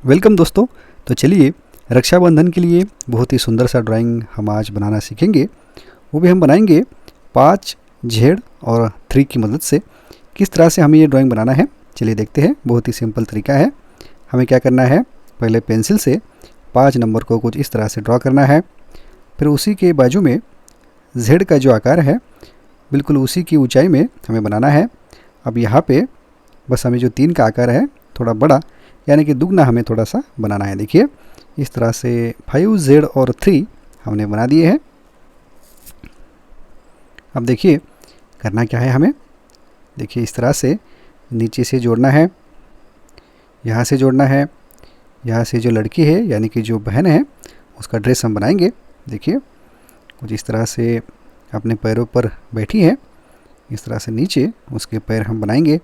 Welcome दोस्तों। तो चलिए रक्षाबंधन के लिए बहुत ही सुंदर सा ड्राइंग हम आज बनाना सीखेंगे। वो भी हम बनाएंगे 5 Z और 3 की मदद से। किस तरह से हमें ये ड्राइंग बनाना है चलिए देखते हैं। बहुत ही सिंपल तरीका है। हमें क्या करना है, पहले पेंसिल से 5 नंबर को कुछ इस तरह से ड्रॉ करना है। फिर उसी के बाजू में Z का जो आकार है बिल्कुल उसी की ऊंचाई में हमें बनाना है। अब यहाँ पे बस हमें जो 3 का आकार है थोड़ा बड़ा यानी कि दुगना हमें थोड़ा सा बनाना है। देखिए इस तरह से 5Z और 3 हमने बना दिए हैं। अब देखिए करना क्या है हमें, देखिए इस तरह से नीचे से जोड़ना है, यहाँ से जोड़ना है, यहाँ से जो लड़की है यानी कि जो बहन है उसका ड्रेस हम बनाएंगे। देखिए कुछ इस तरह से अपने पैरों पर बैठी है, इस तरह से नीचे उसके पैर हम बनाएंगे।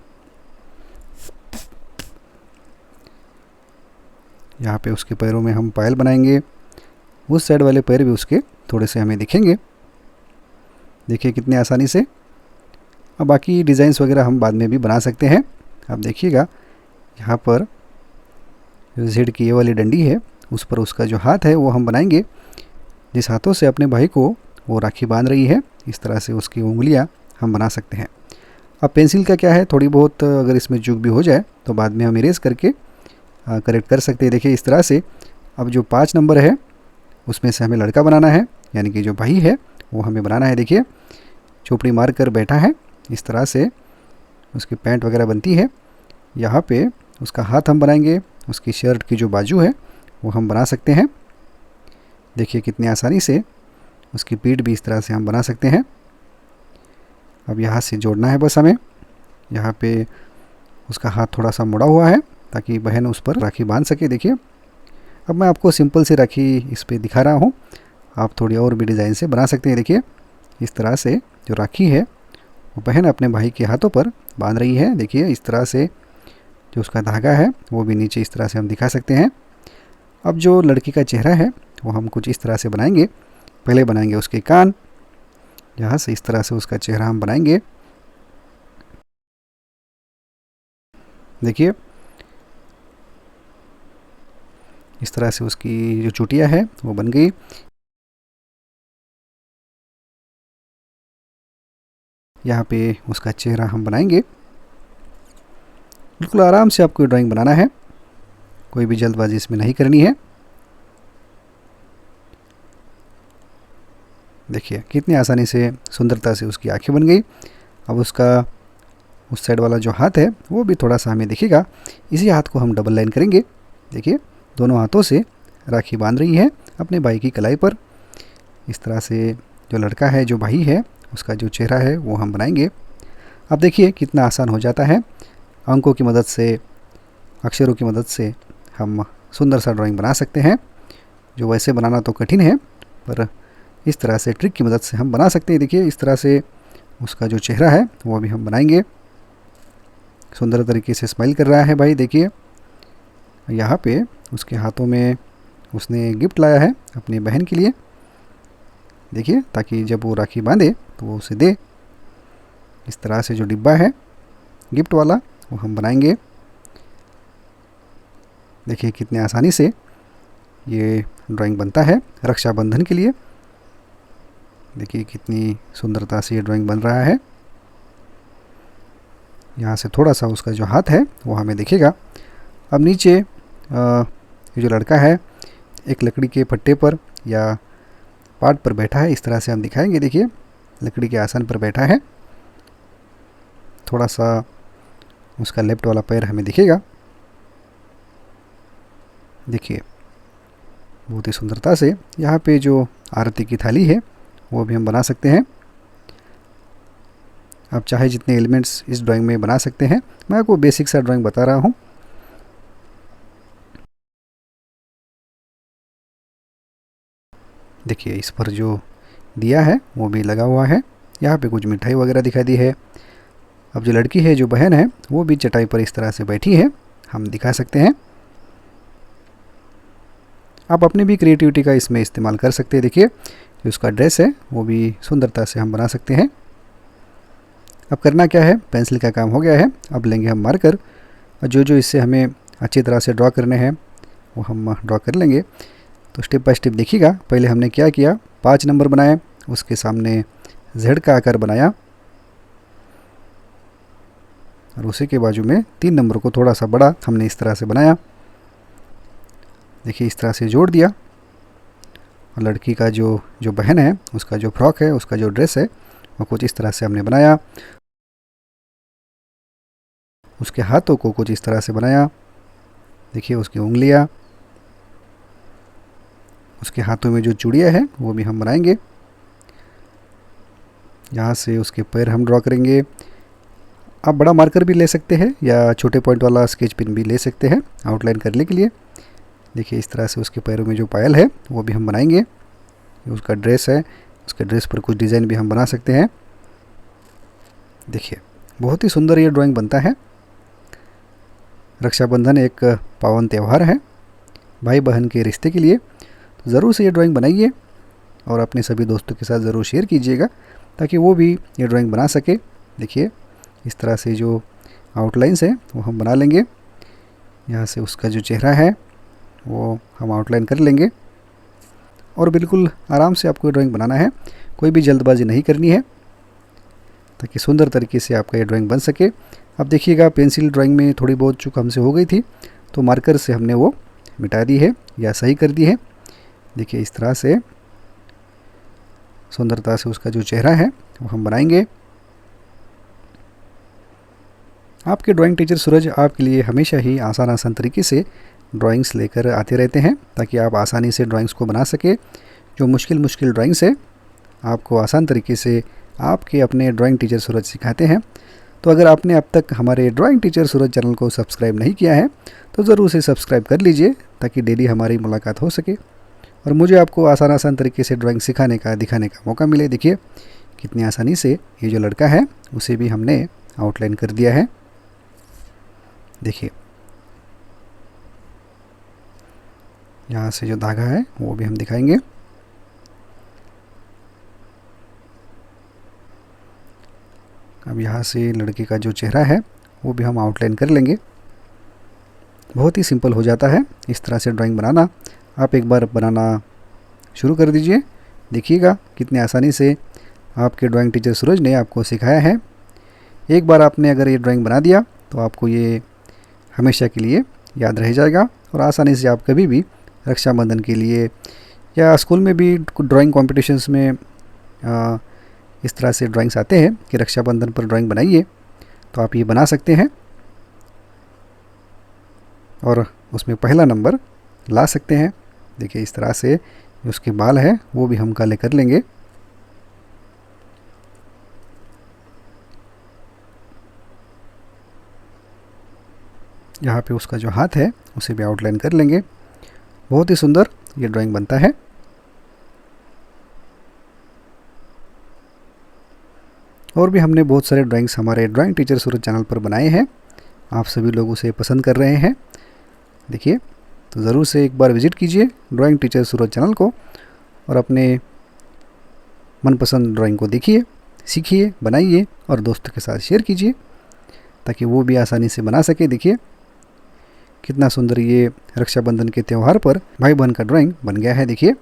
यहाँ पे उसके पैरों में हम पायल बनाएंगे। उस साइड वाले पैर भी उसके थोड़े से हमें दिखेंगे। देखिए कितने आसानी से। अब बाकी डिज़ाइंस वगैरह हम बाद में भी बना सकते हैं। अब देखिएगा यहाँ पर जो Z की ये वाली डंडी है उस पर उसका जो हाथ है वो हम बनाएंगे। जिस हाथों से अपने भाई को वो राखी बांध रही है इस तरह से उसकी उंगलियाँ हम बना सकते हैं। अब पेंसिल का क्या है, थोड़ी बहुत अगर इसमें चूक भी हो जाए तो बाद में हम इरेज करके करेक्ट कर सकते हैं। देखिए इस तरह से। अब जो 5 नंबर है उसमें से हमें लड़का बनाना है यानी कि जो भाई है वो हमें बनाना है। देखिए चोपड़ी मार कर बैठा है, इस तरह से उसकी पैंट वगैरह बनती है। यहाँ पे उसका हाथ हम बनाएंगे, उसकी शर्ट की जो बाजू है वो हम बना सकते हैं। देखिए कितनी आसानी से उसकी पीठ भी इस तरह से हम बना सकते हैं। अब यहाँ से जोड़ना है बस हमें। यहाँ पे उसका हाथ थोड़ा सा मुड़ा हुआ है ताकि बहन उस पर राखी बांध सके। देखिए अब मैं आपको सिंपल से राखी इस पे दिखा रहा हूँ, आप थोड़ी और भी डिज़ाइन से बना सकते हैं। देखिए इस तरह से जो राखी है वो बहन अपने भाई के हाथों पर बांध रही है। देखिए इस तरह से जो उसका धागा है वो भी नीचे इस तरह से हम दिखा सकते हैं। अब जो लड़की का चेहरा है वो हम कुछ इस तरह से बनाएंगे। पहले बनाएंगे उसके कान, यहाँ से इस तरह से उसका चेहरा हम बनाएंगे। देखिए इस तरह से उसकी जो चुटिया है वो बन गई। यहाँ पे उसका चेहरा हम बनाएंगे। बिल्कुल आराम से आपको ड्राइंग बनाना है, कोई भी जल्दबाजी इसमें नहीं करनी है। देखिए कितनी आसानी से सुंदरता से उसकी आंखें बन गई। अब उसका उस साइड वाला जो हाथ है वो भी थोड़ा सा हमें दिखेगा। इसी हाथ को हम डबल लाइन करेंगे। देखिए दोनों हाथों से राखी बांध रही है अपने भाई की कलाई पर। इस तरह से जो लड़का है जो भाई है उसका जो चेहरा है वो हम बनाएंगे। अब देखिए कितना आसान हो जाता है। अंकों की मदद से, अक्षरों की मदद से हम सुंदर सा ड्राइंग बना सकते हैं। जो वैसे बनाना तो कठिन है पर इस तरह से ट्रिक की मदद से हम बना सकते हैं। देखिए इस तरह से उसका जो चेहरा है वो भी हम बनाएंगे। सुंदर तरीके से स्माइल कर रहा है भाई। देखिए यहाँ पे उसके हाथों में उसने गिफ्ट लाया है अपनी बहन के लिए। देखिए ताकि जब वो राखी बांधे तो वो उसे दे। इस तरह से जो डिब्बा है गिफ्ट वाला वो हम बनाएंगे। देखिए कितने आसानी से ये ड्राइंग बनता है रक्षाबंधन के लिए। देखिए कितनी सुंदरता से ये ड्राइंग बन रहा है। यहाँ से थोड़ा सा उसका जो हाथ है वो हमें दिखेगा। अब नीचे ये जो लड़का है एक लकड़ी के पट्टे पर या पाट पर बैठा है, इस तरह से हम दिखाएंगे। देखिए लकड़ी के आसन पर बैठा है। थोड़ा सा उसका लेफ्ट वाला पैर हमें दिखेगा। देखिए बहुत ही सुंदरता से यहाँ पे जो आरती की थाली है वो भी हम बना सकते हैं। आप चाहे जितने एलिमेंट्स इस ड्राइंग में बना सकते हैं। मैं आपको बेसिक सा ड्राइंग बता रहा हूँ। देखिए इस पर जो दिया है वो भी लगा हुआ है। यहाँ पे कुछ मिठाई वगैरह दिखा दी है। अब जो लड़की है जो बहन है वो भी चटाई पर इस तरह से बैठी है, हम दिखा सकते हैं। आप अपनी भी क्रिएटिविटी का इसमें इस्तेमाल कर सकते हैं। देखिए जो उसका ड्रेस है वो भी सुंदरता से हम बना सकते हैं। अब करना क्या है, पेंसिल का काम हो गया है। अब लेंगे हम मार्कर और जो जो इससे हमें अच्छी तरह से ड्रॉ करने हैं वो हम ड्रॉ कर लेंगे। तो स्टेप बाय स्टेप देखिएगा। पहले हमने क्या किया, 5 नंबर बनाए, उसके सामने Z का आकार बनाया और उसी के बाजू में 3 नंबर को थोड़ा सा बड़ा हमने इस तरह से बनाया। देखिए इस तरह से जोड़ दिया। और लड़की का जो बहन है उसका जो फ्रॉक है, उसका जो ड्रेस है वो कुछ इस तरह से हमने बनाया। उसके हाथों को कुछ इस तरह से बनाया। देखिए उसकी उंगलियां, उसके हाथों में जो चूड़ियाँ हैं वो भी हम बनाएंगे। यहाँ से उसके पैर हम ड्रॉ करेंगे। आप बड़ा मार्कर भी ले सकते हैं या छोटे पॉइंट वाला स्केच पेन भी ले सकते हैं आउटलाइन करने के लिए। देखिए इस तरह से उसके पैरों में जो पायल है वो भी हम बनाएंगे। उसका ड्रेस है, उसके ड्रेस पर कुछ डिज़ाइन भी हम बना सकते हैं। देखिए बहुत ही सुंदर ये ड्राइंग बनता है। रक्षाबंधन एक पावन त्यौहार है भाई बहन के रिश्ते के लिए। तो ज़रूर से ये ड्राइंग बनाइए और अपने सभी दोस्तों के साथ ज़रूर शेयर कीजिएगा ताकि वो भी ये ड्राइंग बना सके। देखिए इस तरह से जो आउटलाइंस है वो हम बना लेंगे। यहाँ से उसका जो चेहरा है वो हम आउटलाइन कर लेंगे और बिल्कुल आराम से आपको ये ड्राइंग बनाना है, कोई भी जल्दबाजी नहीं करनी है ताकि सुंदर तरीके से आपका ये ड्राइंग बन सके। अब देखिएगा पेंसिल ड्राइंग में थोड़ी बहुत चूक हमसे हो गई थी तो मार्कर से हमने वो मिटा दी है या सही कर दी है। देखिए इस तरह से सुंदरता से उसका जो चेहरा है वो हम बनाएंगे। आपके ड्राइंग टीचर सूरज आपके लिए हमेशा ही आसान तरीके से ड्राइंग्स लेकर आते रहते हैं ताकि आप आसानी से ड्राइंग्स को बना सके। जो मुश्किल ड्राइंग्स है आपको आसान तरीके से आपके अपने ड्राइंग टीचर सूरज सिखाते हैं। तो अगर आपने अब तक हमारे ड्राइंग टीचर सूरज चैनल को सब्सक्राइब नहीं किया है तो ज़रूर से सब्सक्राइब कर लीजिए ताकि डेली हमारी मुलाकात हो सके और मुझे आपको आसान तरीके से ड्राइंग सिखाने का, दिखाने का मौका मिले। देखिए कितनी आसानी से ये जो लड़का है उसे भी हमने आउटलाइन कर दिया है। देखिए यहाँ से जो धागा है वो भी हम दिखाएंगे। अब यहाँ से लड़के का जो चेहरा है वो भी हम आउटलाइन कर लेंगे। बहुत ही सिंपल हो जाता है इस तरह से ड्राइंग बनाना। आप एक बार बनाना शुरू कर दीजिए, देखिएगा कितनी आसानी से आपके ड्राइंग टीचर सूरज ने आपको सिखाया है। एक बार आपने अगर ये ड्राइंग बना दिया तो आपको ये हमेशा के लिए याद रह जाएगा और आसानी से आप कभी भी रक्षाबंधन के लिए या स्कूल में भी ड्राइंग कॉम्पिटिशन्स में इस तरह से ड्राइंग्स आते हैं कि रक्षाबंधन पर ड्राइंग बनाइए, तो आप ये बना सकते हैं और उसमें पहला नंबर ला सकते हैं। देखिए इस तरह से जो उसके बाल हैं वो भी हम काले कर लेंगे। यहाँ पे उसका जो हाथ है उसे भी आउटलाइन कर लेंगे। बहुत ही सुंदर ये ड्राइंग बनता है। और भी हमने बहुत सारे ड्राइंग्स हमारे ड्राइंग टीचर सूरज चैनल पर बनाए हैं, आप सभी लोग उसे पसंद कर रहे हैं। देखिए तो ज़रूर से एक बार विज़िट कीजिए ड्राइंग टीचर सूरज चैनल को और अपने मनपसंद ड्राइंग को देखिए, सीखिए, बनाइए और दोस्तों के साथ शेयर कीजिए ताकि वो भी आसानी से बना सके। देखिए कितना सुंदर ये रक्षाबंधन के त्यौहार पर भाई बहन का ड्राइंग बन गया है। देखिए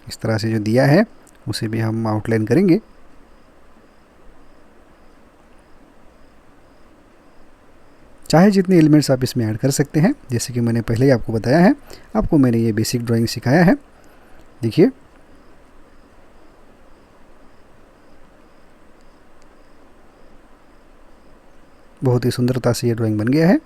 इस तरह से जो दिया है उसे भी हम आउटलाइन करेंगे। चाहे जितने एलिमेंट्स आप इसमें ऐड कर सकते हैं, जैसे कि मैंने पहले ही आपको बताया है, आपको मैंने ये बेसिक ड्राइंग सिखाया है। देखिए बहुत ही सुंदरता से ये ड्राइंग बन गया है।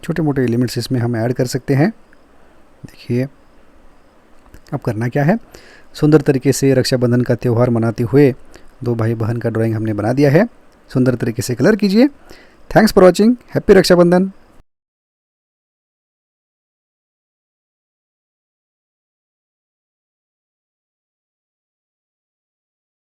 छोटे मोटे एलिमेंट्स इसमें हम ऐड कर सकते हैं। देखिए अब करना क्या है, सुंदर तरीके से रक्षाबंधन का त्यौहार मनाते हुए दो भाई बहन का ड्राइंग हमने बना दिया है। सुंदर तरीके से कलर कीजिए। Thanks for watching. Happy Rakshabandhan.